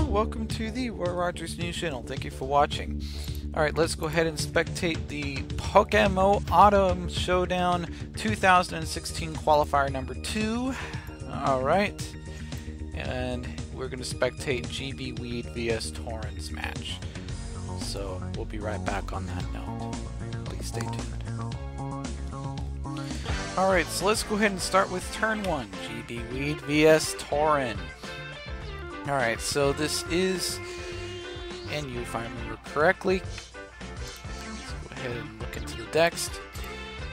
welcome to the Roy Rogers News Channel. Thank you for watching. Alright, let's go ahead and spectate the PokeMMO Autumn Showdown 2016 Qualifier number 2. Alright, and we're going to spectate GB Weed vs Torrens match. So, we'll be right back on that note. Please stay tuned. Alright, so let's go ahead and start with turn 1, GB Weed vs Torrens. Alright, so this is, and if I remember correctly, let's go ahead and look into the dex.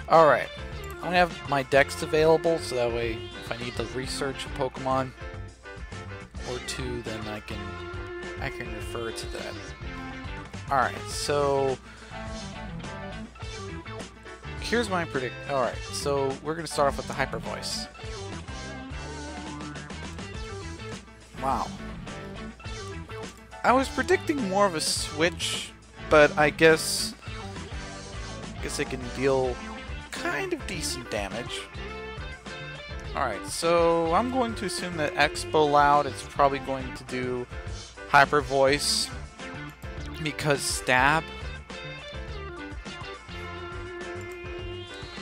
Alright, I'm going to have my dex available, so that way if I need to research a Pokemon or two, then I can refer to that. Alright, so here's my prediction. Alright, so we're going to start off with the Hyper Voice. Wow. I was predicting more of a switch, but I guess I can deal kind of decent damage. Alright, so I'm going to assume that Expo Loud is probably going to do Hyper Voice because Stab.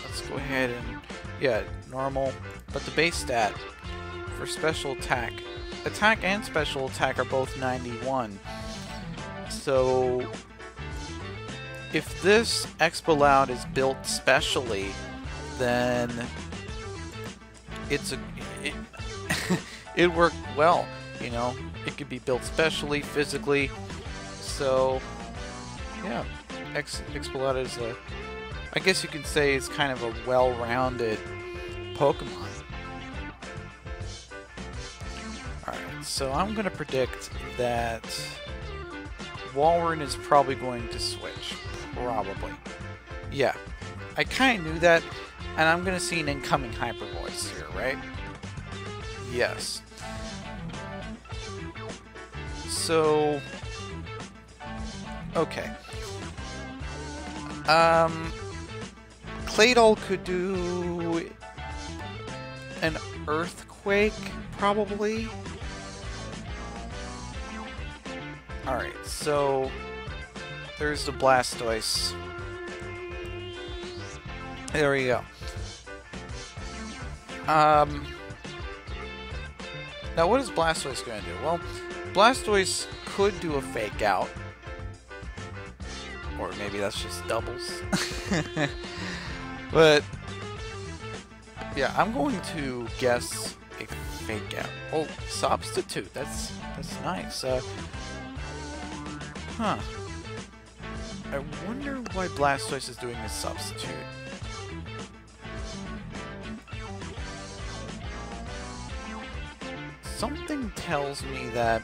Let's go ahead and, yeah, normal, but the base stat for special attack and special attack are both 91. So if this Expo Loud is built specially, then it worked well. You know, it could be built specially, physically. So yeah, Expo Loud is I guess you could say it's kind of a well-rounded Pokemon. So I'm going to predict that Walrein is probably going to switch. Probably. Yeah. I kind of knew that, and I'm going to see an incoming Hyper Voice here, right? Yes. So, okay. Claydol could do an Earthquake, probably. Alright, so there's the Blastoise. There we go. Now what is Blastoise going to do? Well, Blastoise could do a Fake Out. Or maybe that's just doubles. But yeah, I'm going to guess a Fake Out. Oh, Substitute. That's nice. Huh. I wonder why Blastoise is doing a Substitute. Something tells me that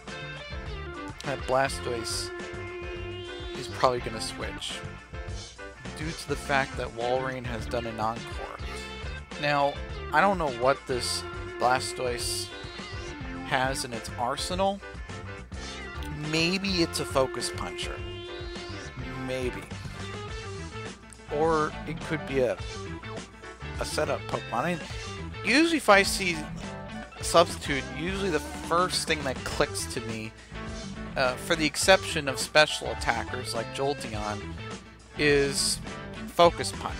Blastoise is probably going to switch due to the fact that Walrein has done an Encore. Now, I don't know what this Blastoise has in its arsenal. Maybe it's a Focus Puncher. Maybe. Or it could be a setup Pokemon. I mean, usually if I see Substitute, usually the first thing that clicks to me, for the exception of special attackers like Jolteon, is Focus Punch.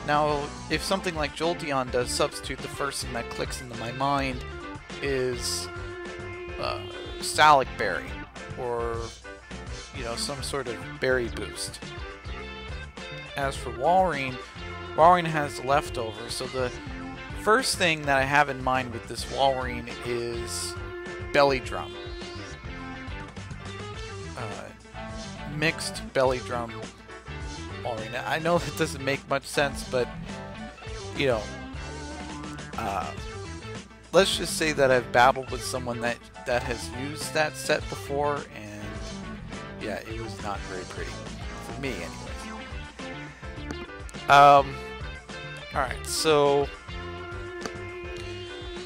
Now, if something like Jolteon does Substitute, the first thing that clicks into my mind is Salic Berry, or, you know, some sort of berry boost. As for Walrein, Walrein has leftovers, so the first thing that I have in mind with this Walrein is Belly Drum. Mixed Belly Drum Walrein. I know that doesn't make much sense, but, you know, let's just say that I've battled with someone that has used that set before, and yeah, it was not very pretty. For me, anyways. Alright, so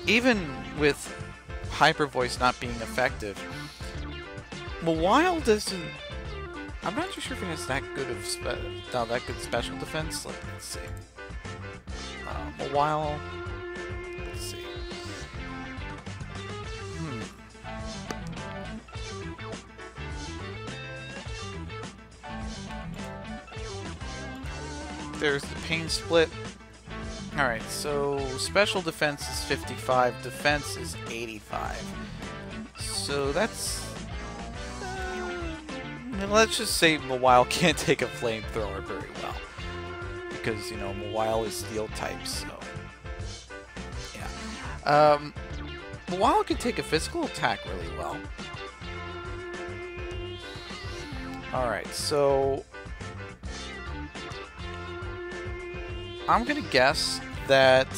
even with Hyper Voice not being effective, Mawile doesn't... I'm not too sure if it has that good of special defense. Let's see. Mawile... Let's see. there's the pain split. Alright, so special defense is 55, defense is 85. So that's... let's just say Mawile can't take a flamethrower very well. Because, you know, Mawile is steel type, so... yeah. Mawile can take a physical attack really well. Alright, so... I'm gonna guess that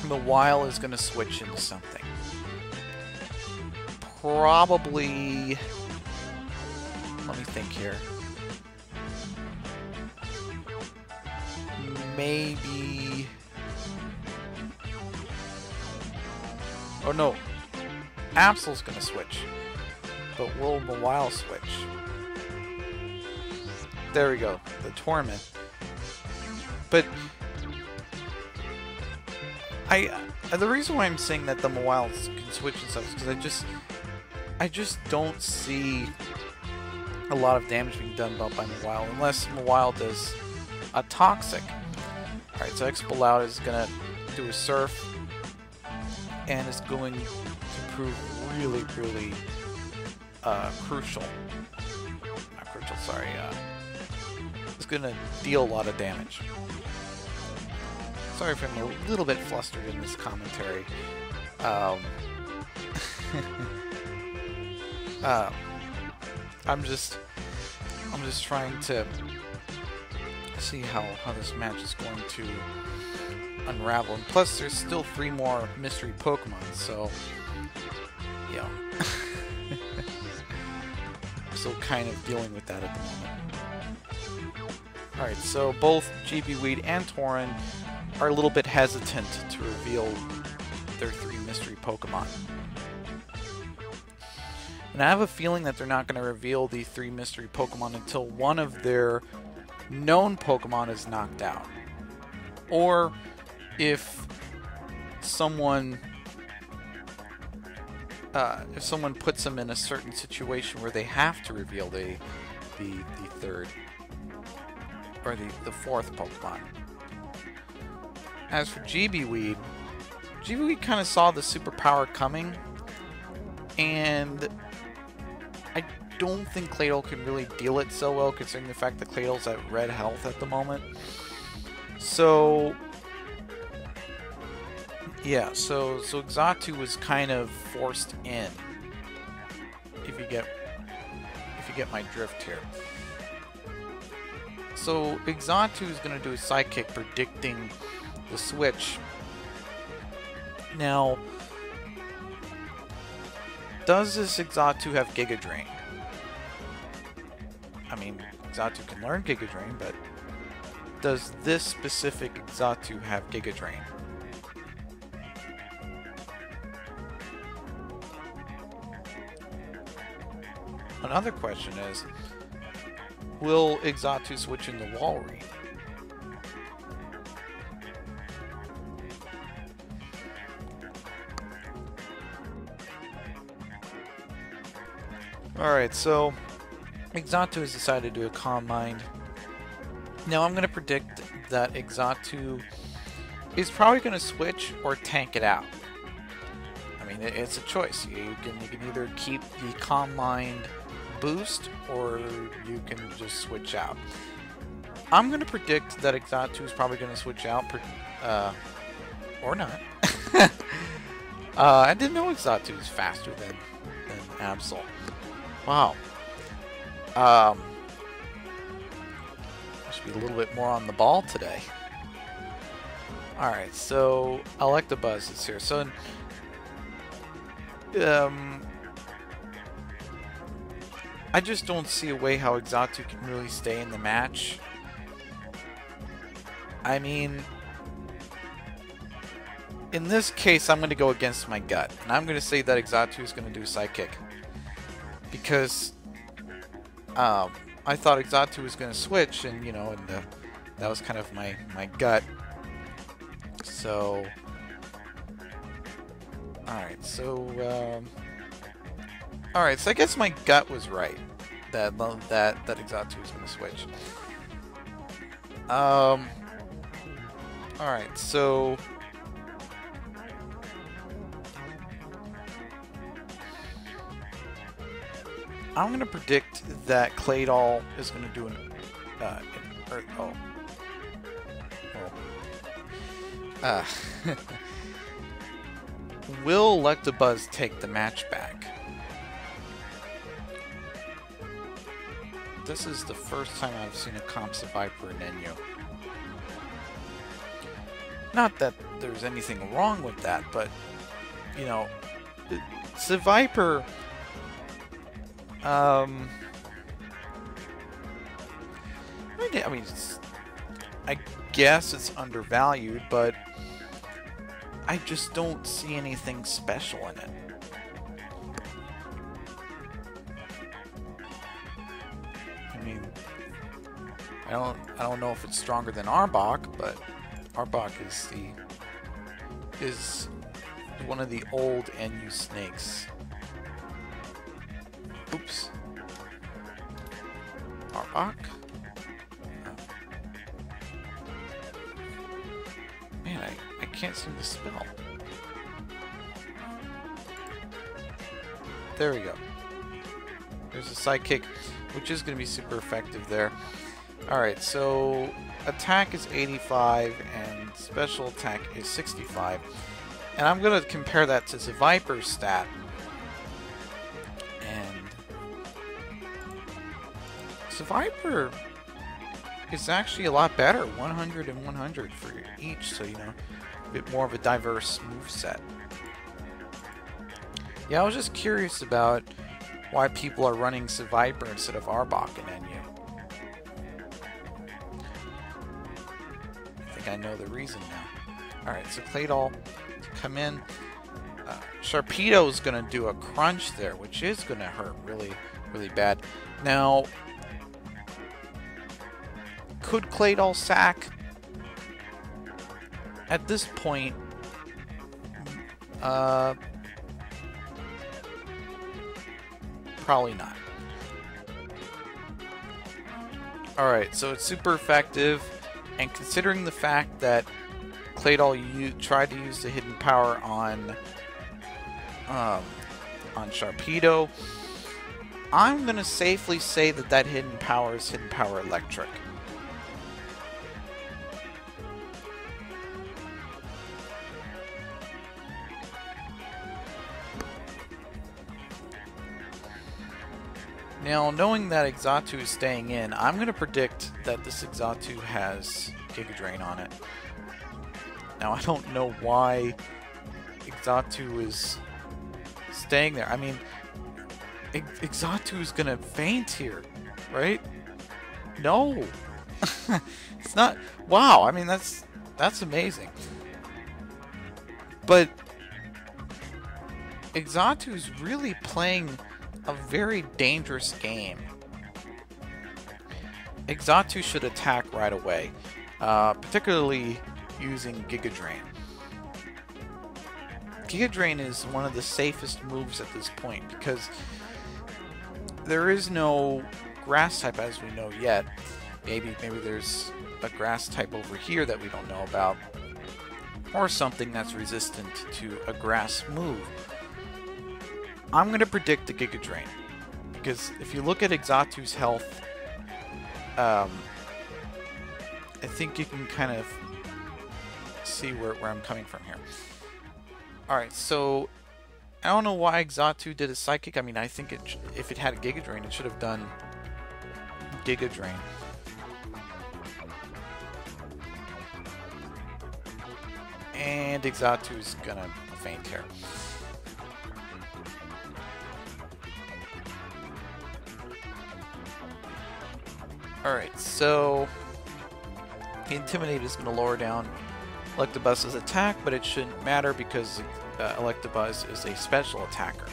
Mawile is gonna switch into something. Probably... let me think here. Maybe... oh no. Absol's gonna switch. But will Mawile switch? There we go. The Torment. But... the reason why I'm saying that the Mawile can switch and stuff is because I just don't see a lot of damage being done by Mawile unless Mawile does a Toxic. Alright, so Expel is gonna do a Surf and is going to prove really, really crucial. Not crucial, sorry. It's gonna deal a lot of damage. Sorry if I'm a little bit flustered in this commentary. I'm just trying to see how this match is going to unravel. And plus, there's still 3 more mystery Pokemon, so yeah. I'm still kind of dealing with that at the moment. Alright, so both GB Weed and Tauren are a little bit hesitant to reveal their 3 mystery Pokemon. And I have a feeling that they're not going to reveal the 3 mystery Pokemon until one of their known Pokemon is knocked out. Or if someone puts them in a certain situation where they have to reveal the 3rd or the 4th Pokemon. As for GB Weed kind of saw the superpower coming, and I don't think Claydol can really deal it so well, considering the fact that Claydol's at red health at the moment. So yeah, so Xatu was kind of forced in. If you get my drift here. So Xatu is going to do a Psychic predicting the switch. Now, does this Xatu have Giga Drain? I mean, Xatu can learn Giga Drain, but does this specific Xatu have Giga Drain? Another question is, will Xatu switch into Walrein? Alright, so Xatu has decided to do a Calm Mind. Now I'm going to predict that Xatu is probably going to switch or tank it out. I mean, it's a choice. You can either keep the Calm Mind boost, or you can just switch out. I'm going to predict that Xatu is probably going to switch out, or not. I didn't know Xatu is faster than Absol. Wow. I should be a little bit more on the ball today. Alright, so Electabuzz is here. So, I just don't see a way how Xatu can really stay in the match. I mean, in this case, I'm going to go against my gut. And I'm going to say that Xatu is going to do Psychic. Because I thought Xatu was going to switch, and, you know, and that was kind of my gut. So, alright, so, I guess my gut was right, that Xatu was going to switch. Alright, so... I'm going to predict that Claydol is going to do an... Will Electabuzz take the match back? This is the first time I've seen a comp Viper in NU. Not that there's anything wrong with that, but, you know, Viper... I mean, I guess it's undervalued, but I just don't see anything special in it. I mean, I don't know if it's stronger than Arbok, but Arbok is one of the old NU snakes. Oops. Arbok? Man, I can't seem to spell. There we go. There's a sidekick, which is going to be super effective there. Alright, so attack is 85 and special attack is 65. And I'm going to compare that to the Viper's stat. So Viper is actually a lot better, 100 and 100 for each, so you know, a bit more of a diverse moveset. Yeah, I was just curious about why people are running Viper instead of Arbok in NU. I think I know the reason now. Alright, so Claydol to come in. Sharpedo is going to do a crunch there, which is going to hurt really, really bad. Now, could Claydol sack? At this point, probably not. Alright, so it's super effective, and considering the fact that Claydol tried to use the hidden power on Sharpedo, I'm going to safely say that that hidden power is hidden power electric. Now, knowing that Exatu is staying in, I'm going to predict that this Exatu has Giga Drain on it. Now, I don't know why Exatu is staying there. I mean, Exatu is going to faint here, right? No! It's not... Wow, I mean, that's amazing. But Exatu is really playing a very dangerous game. Exatu should attack right away, particularly using Giga Drain. Giga Drain is one of the safest moves at this point because there is no grass type as we know yet. Maybe there's a grass type over here that we don't know about, or something that's resistant to a grass move. I'm going to predict the Giga Drain, because if you look at Exatu's health, I think you can kind of see where I'm coming from here. Alright, so I don't know why Exatu did a Psychic. I mean, I think if it had a Giga Drain, it should have done Giga Drain. And Exatu's going to faint here. Alright, so Intimidate is going to lower down Electabuzz's attack, but it shouldn't matter because Electabuzz is a special attacker.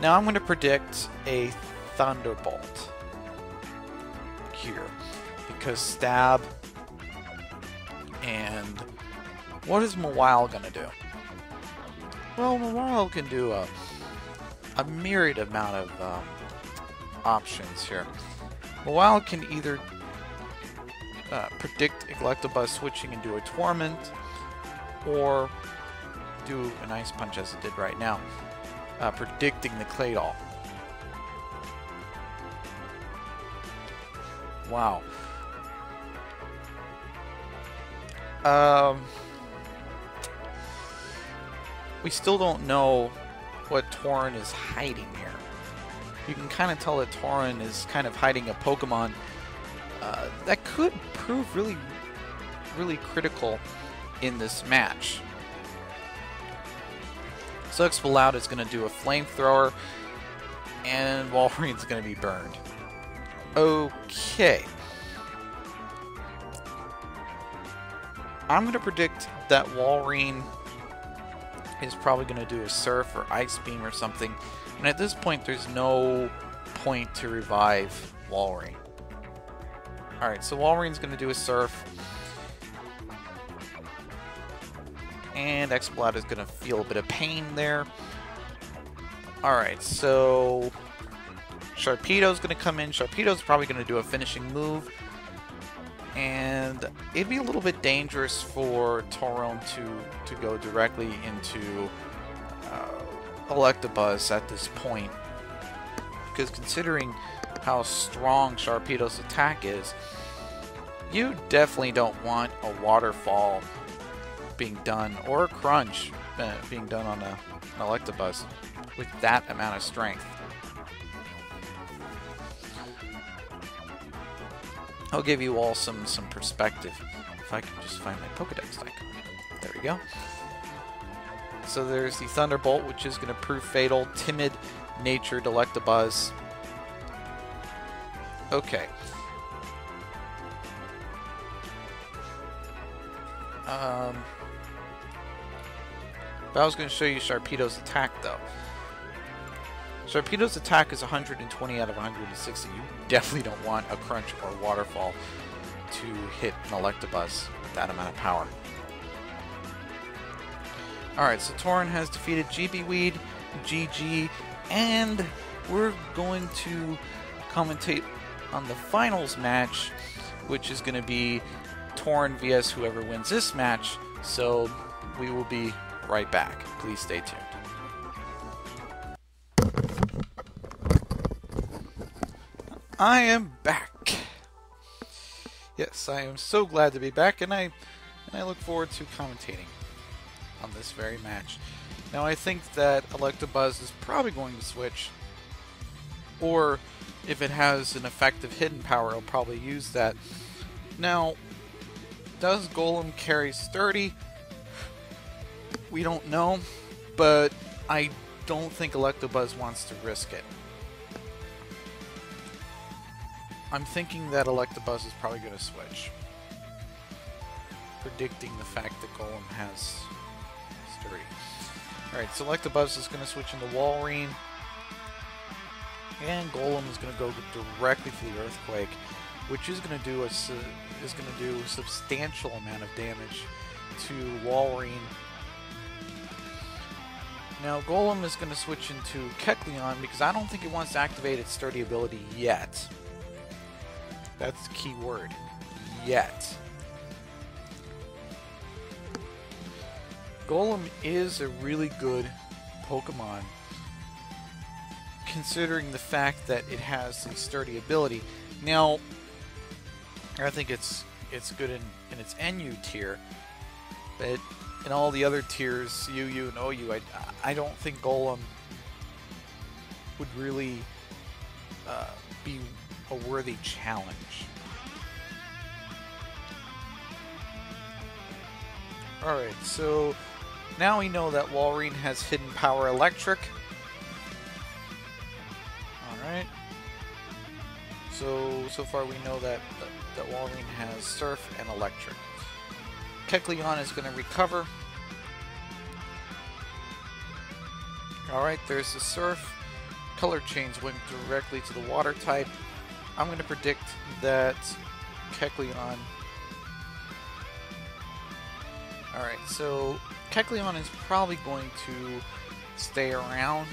Now I'm going to predict a Thunderbolt here, because Stab, and what is Mawile going to do? Well, Mawile can do a myriad amount of options here. Mawile can either predict Electabuzz switching into a Torment, or do an Ice Punch as it did right now, predicting the Claydol. Wow. We still don't know what Tauren is hiding here. You can kind of tell that Tauren is kind of hiding a Pokemon that could prove really, really critical in this match. So Exploud is going to do a Flamethrower, and Walreine's going to be burned. Okay. I'm going to predict that Walrein is probably going to do a Surf or Ice Beam or something. And at this point, there's no point to revive Walrein. Alright, so Walrein's going to do a Surf. And Exploud is going to feel a bit of pain there. Alright, so Sharpedo's going to come in. Sharpedo's probably going to do a finishing move. And it'd be a little bit dangerous for Tauren to go directly into Electabuzz at this point. Because considering how strong Sharpedo's attack is, you definitely don't want a Waterfall being done, or a Crunch being done on an Electabuzz with that amount of strength. I'll give you all some perspective. If I can just find my Pokedex icon. There we go. So there's the Thunderbolt, which is going to prove fatal. Timid natured Electabuzz. Okay. But I was going to show you Sharpedo's attack, though. Sharpedo's attack is 120 out of 160. You definitely don't want a Crunch or Waterfall to hit an Electabuzz with that amount of power. Alright, so Tauren has defeated GB Weed, GG, and we're going to commentate on the finals match, which is going to be Tauren vs whoever wins this match. So we will be right back. Please stay tuned. I am back. Yes, I am so glad to be back, and I look forward to commentating on this very match. Now, I think that Electabuzz is probably going to switch, or if it has an effective hidden power, it'll probably use that. Now, does Golem carry Sturdy? We don't know, but I don't think Electabuzz wants to risk it. I'm thinking that Electabuzz is probably going to switch, predicting the fact that Golem has Sturdy. Alright, so Electabuzz is going to switch into Walrein, and Golem is going to go directly for the Earthquake, which is going to do a substantial amount of damage to Walrein. Now Golem is going to switch into Kecleon because I don't think it wants to activate its Sturdy ability yet. That's the key word. Yet. Golem is a really good Pokemon, considering the fact that it has the Sturdy ability. Now, I think it's good in its NU tier, but in all the other tiers, UU and OU, I don't think Golem would really be a worthy challenge. Alright, so now we know that Walrein has hidden power Electric. Alright. So far we know that Walrein has Surf and Electric. Kecleon is going to recover. Alright, there's the Surf. Color change went directly to the Water type. I'm going to predict that Kecleon... Alright, so Kecleon is probably going to stay around.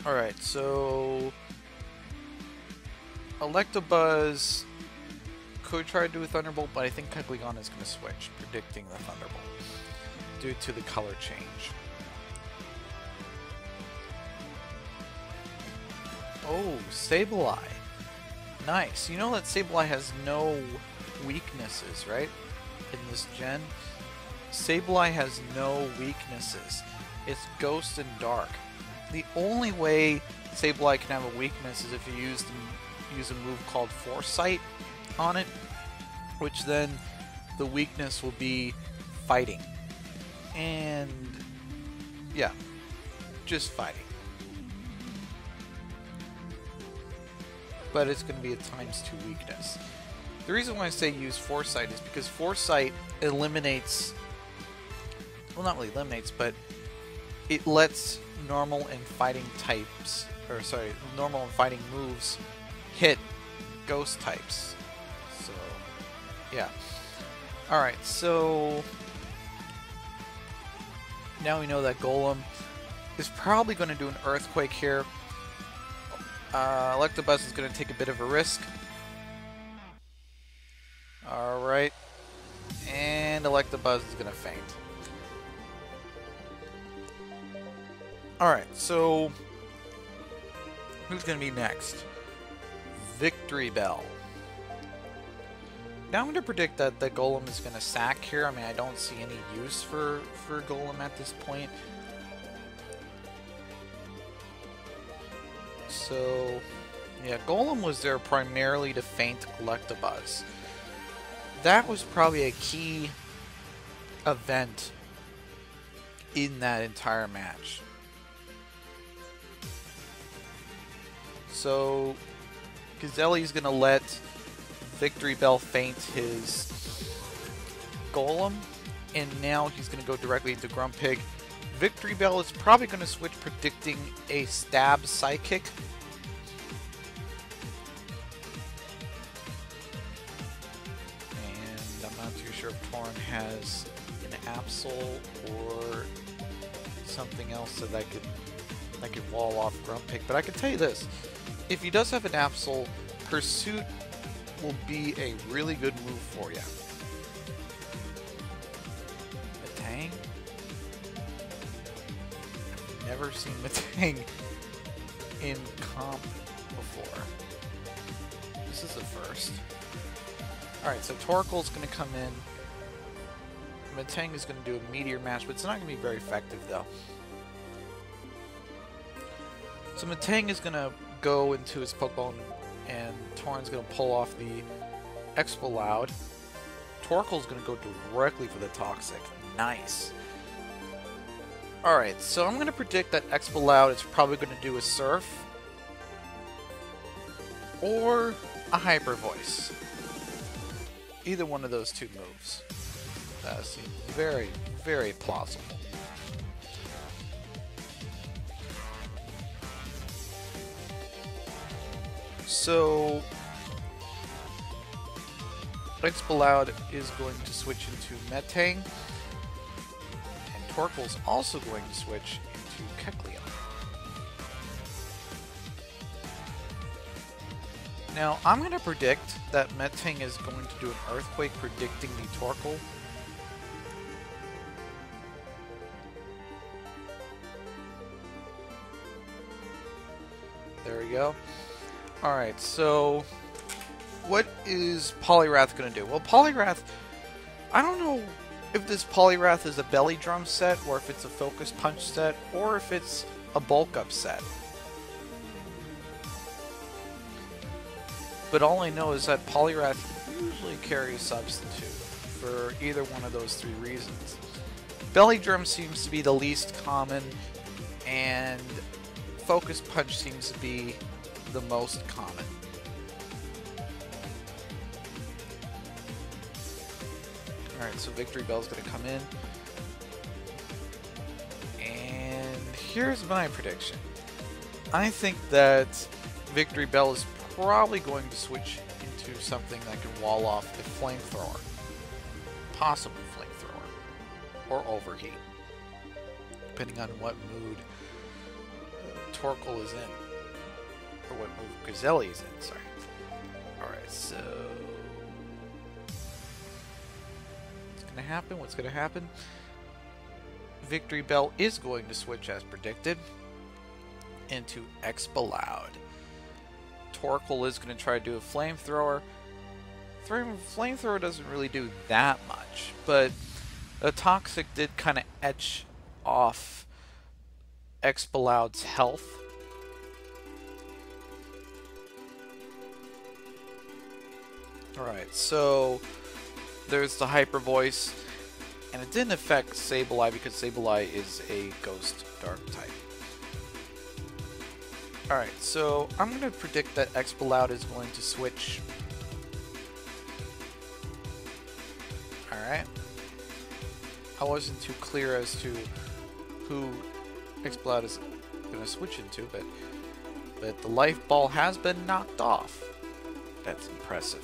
Alright, so Electabuzz could try to do a Thunderbolt, but I think Kecleon is going to switch, predicting the Thunderbolt due to the color change. Oh, Sableye. Nice. You know that Sableye has no weaknesses, right? In this gen. Sableye has no weaknesses. It's Ghost and Dark. The only way Sableye can have a weakness is if you use a move called Foresight on it, which then the weakness will be fighting. And yeah, just fighting. But it's going to be a ×2 weakness. The reason why I say use Foresight is because Foresight eliminates, well, not really eliminates, but it lets normal and fighting types, or sorry, normal and fighting moves hit ghost types. So, yeah. Alright, so now we know that Golem is probably going to do an Earthquake here. Electabuzz is going to take a bit of a risk. Alright. And Electabuzz is going to faint. Alright, so who's going to be next? Victory Bell. Now I'm going to predict that the Golem is going to sack here. I mean, I don't see any use for Golem at this point. So, yeah, Golem was there primarily to feint Electabuzz. That was probably a key event in that entire match. So, Gazelli's going to let Victory Bell feint his Golem, and now he's going to go directly into Grumpig. Victory Bell is probably going to switch, predicting a Stab Psychic. And I'm not too sure if Torn has an Absol or something else so that I could wall off Grumpig. But I can tell you this, if he does have an Absol, Pursuit will be a really good move for you. Matang? I've never seen Matang in comp before. This is the first. Alright, so Torkoal's going to come in. Matang is going to do a Meteor Mash, but it's not going to be very effective though. So Matang is going to go into his Pokeball, and Torn's going to pull off the Exploud. Torkoal's going to go directly for the Toxic. Nice. Alright, so I'm going to predict that Exploud is probably going to do a Surf or a Hyper Voice. Either one of those two moves. That seems very, very plausible. So, Exploud is going to switch into Metang, and Torkoal's also going to switch into Kecleon. Now, I'm going to predict that Metang is going to do an Earthquake, predicting the Torkoal. There we go. Alright, so what is Poliwrath going to do? Well, Poliwrath, I don't know if this Poliwrath is a Belly Drum set, or if it's a Focus Punch set, or if it's a Bulk Up set. But all I know is that Poliwrath usually carries Substitute for either one of those three reasons. Belly Drum seems to be the least common, and Focus Punch seems to be the most common. Alright, so Victory Bell's going to come in. And here's my prediction. I think that Victory Bell is probably going to switch into something that can wall off a Flamethrower. Possibly Flamethrower. Or Overheat. Depending on what mood Torkoal is in. Or what move Gazelli is in, sorry. Alright, so going to happen? What's going to happen? Victory Bell is going to switch as predicted into Expaloud. Torkoal is going to try to do a Flamethrower. Flamethrower doesn't really do that much, but a Toxic did kind of etch off Expaloud's health. Alright, so there's the Hyper Voice, and it didn't affect Sableye because Sableye is a Ghost Dark type. Alright, so I'm going to predict that Expaloud is going to switch. Alright. I wasn't too clear as to who Expaloud is going to switch into, but the Life Ball has been knocked off. That's impressive.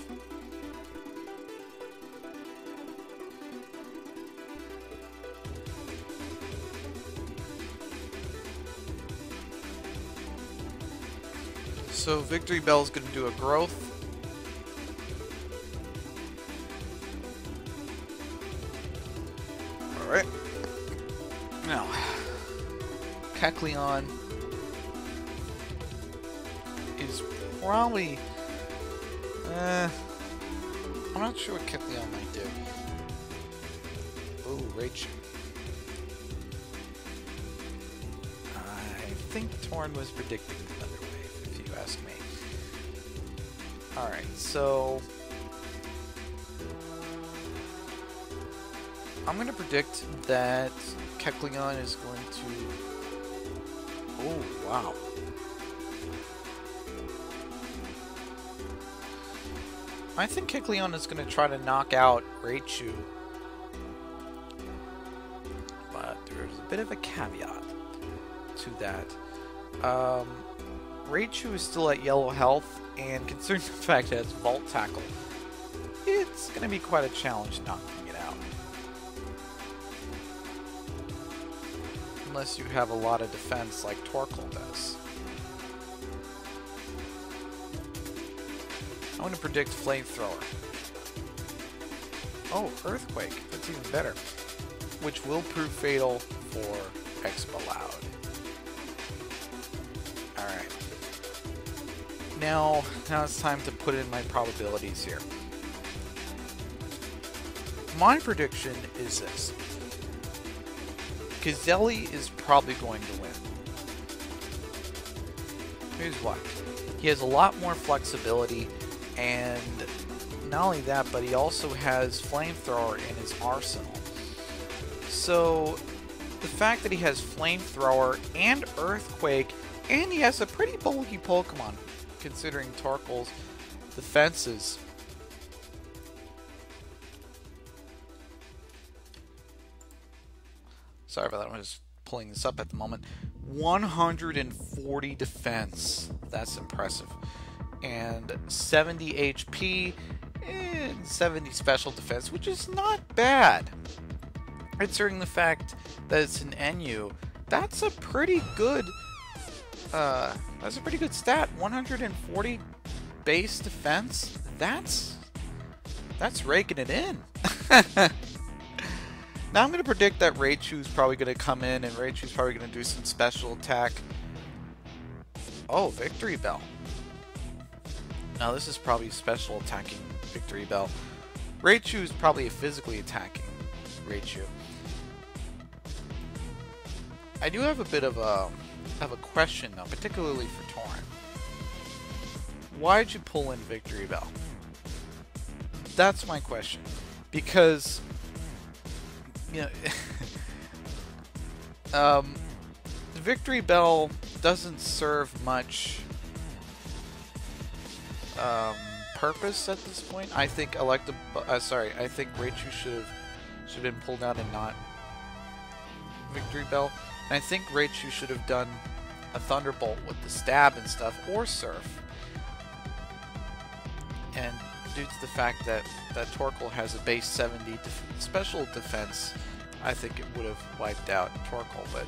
So Victory Bell is going to do a Growth. Alright. Now, Kecleon is probably... I'm not sure what Kecleon might do. Ooh, Raichu. I think Torn was predicting another wave, if you ask me. Alright, so... I'm going to predict that Kecleon is going to... Oh, wow. I think Kecleon is going to try to knock out Raichu. But there's a bit of a caveat to that. Raichu is still at yellow health, and considering the fact that it's Volt Tackle, it's going to be quite a challenge knocking it out. Unless you have a lot of defense like Torkoal does. I'm going to predict Flamethrower. Oh, Earthquake. That's even better. Which will prove fatal for Expaloud. Alright. Now it's time to put in my probabilities here. My prediction is this. Gazelli is probably going to win. Here's why. He has a lot more flexibility, and not only that, but he also has Flamethrower in his arsenal. So, the fact that he has Flamethrower and Earthquake, and he has a pretty bulky Pokemon, considering Torkoal's defenses. Sorry about that, I'm just pulling this up at the moment. 140 defense. That's impressive. And 70 HP and 70 special defense, which is not bad. Considering the fact that it's an NU, that's a pretty good stat. 140 base defense. That's raking it in. Now I'm going to predict that Raichu's probably going to come in, and Raichu's probably going to do some special attack. Oh, Victory Bell. Now this is probably special attacking Victory Bell. Raichu's probably physically attacking Raichu. I do have a bit of a question though, particularly for Torrent. Why'd you pull in Victory Bell? That's my question. Because, you know, Victory Bell doesn't serve much purpose at this point. I think I think Raichu should have been pulled out and not Victory Bell. And I think Raichu should have done a Thunderbolt with the stab and stuff, or Surf. And due to the fact that Torkoal has a base 70 special defense, I think it would have wiped out Torkoal, but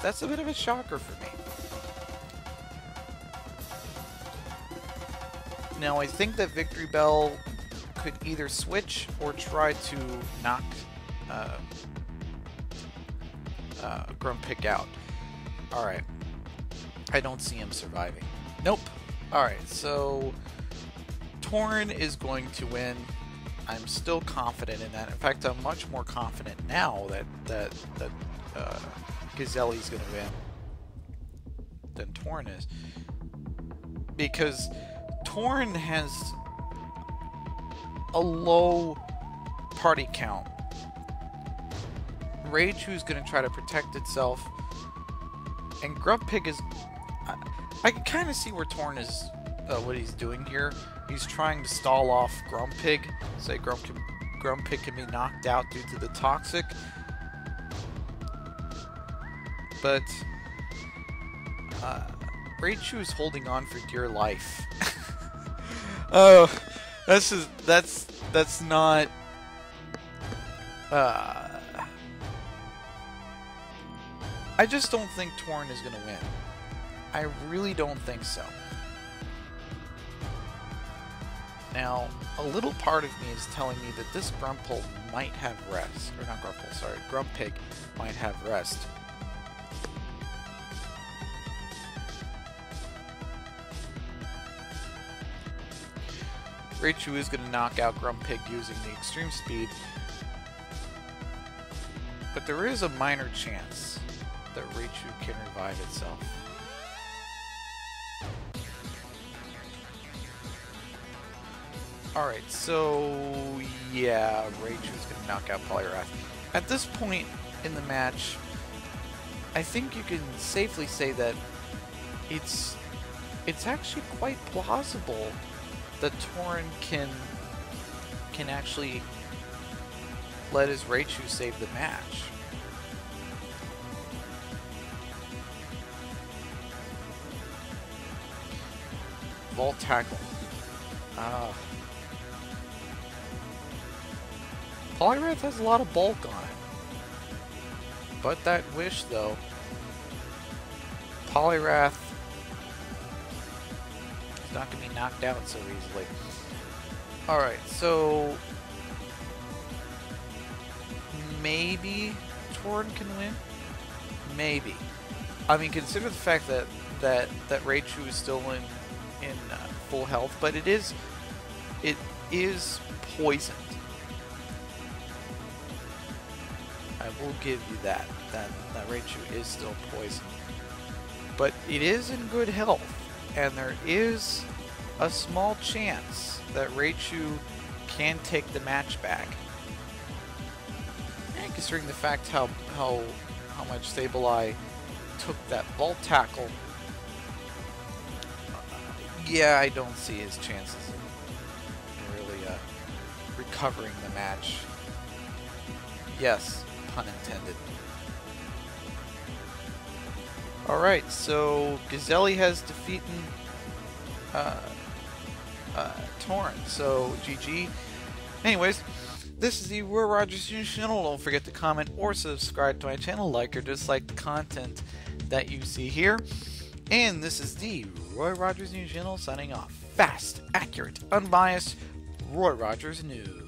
that's a bit of a shocker for me. Now, I think that Victory Bell could either switch or try to knock Grumpig out. Alright. I don't see him surviving. Nope. Alright, so Torn is going to win. I'm still confident in that. In fact, I'm much more confident now that Gazelle's going to win than Torn is. Because Torn has a low party count. Raichu's going to try to protect itself. And Grumpig is... I can kind of see where Torn is... what he's doing here. He's trying to stall off Grumpig. Say Grumpig can be knocked out due to the Toxic. But... Raichu is holding on for dear life. Oh, that's not. I just don't think Torn is gonna win. I really don't think so. Now, a little part of me is telling me that this Grumpig might have rest, or not Grumpig, sorry, Grumpig might have rest. Raichu is going to knock out Grumpig using the extreme speed, but there is a minor chance that Raichu can revive itself. Alright, so yeah, Raichu's going to knock out Poliwrath. At this point in the match, I think you can safely say that it's actually quite plausible that Torn can actually let his Raichu save the match. Volt Tackle. Poliwrath has a lot of bulk on it. But that Wish, though, Poliwrath is not going to be knocked out so easily. Alright, so maybe Torn can win? Maybe. I mean, consider the fact that Raichu is still in full health, but it is poisoned. I will give you that Raichu is still poisoned. But it is in good health, and there is a small chance that Raichu can take the match back. And considering the fact how much Sableye took that Volt Tackle, yeah, I don't see his chances in really recovering the match. Yes, pun intended. Alright, so Gazelle has defeated Torn, so GG. Anyways, this is the Roy Rogers channel. Don't forget to comment or subscribe to my channel, like or dislike the content that you see here. And this is the Roy Rogers News channel signing off. Fast, accurate, unbiased, Roy Rogers News.